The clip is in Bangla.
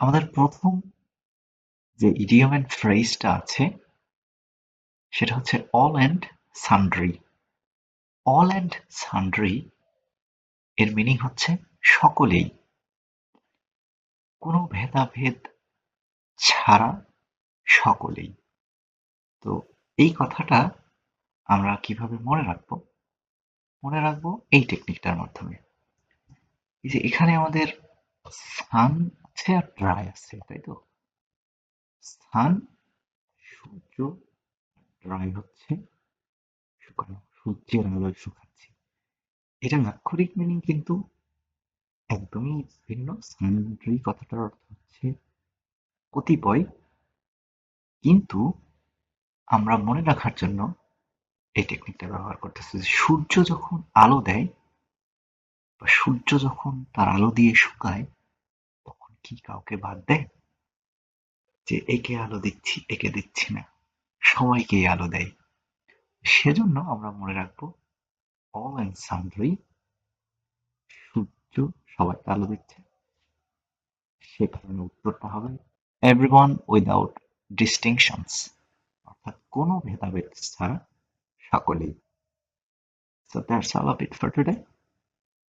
আমাদের প্রথম যে ইডিয়ম এন্ড ফ্রেজটা আছে সেটা হচ্ছে all and sundry. All and sundry এর মিনিং হচ্ছে সকলেই, কোনো ভেদাভেদ ছাড়া সকলেই। তো এই কথাটা আমরা কিভাবে মনে রাখবো? মনে রাখবো এই টেকনিকটার মাধ্যমে। এই যে এখানে আমাদের সান আছে আর ড্রাই আছে, তাই তো? সান সূর্য, ড্রাই হচ্ছে শুকানো, সূর্যের আলোয় শুকাচ্ছি। এটার আক্ষরিক মিনিং কিন্তু একদমই ভিন্ন। সানড্রি কথাটার অর্থ হচ্ছে কতিপয়, কিন্তু আমরা মনে রাখার জন্য এই টেকনিকটা ব্যবহার করতেছি। সূর্য যখন আলো দেয় বা সূর্য যখন তার আলো দিয়ে শুকায়, তখন কি কাউকে বাদ দেয় যে একে আলো দিচ্ছি একে দিচ্ছি না? সবাইকেই আলো দেয়। সেজন্য আমরা মনে রাখবো অল অ্যান্ড সানড্রি, সূর্য সবাইকে আলো দিচ্ছে। সেখানে উত্তরটা হবে এভরিওয়ান উইদাউট ডিস্টিংশনস, অর্থাৎ কোনো ভেদাভেদ ছাড়া সকলেই। So that's all of it for today.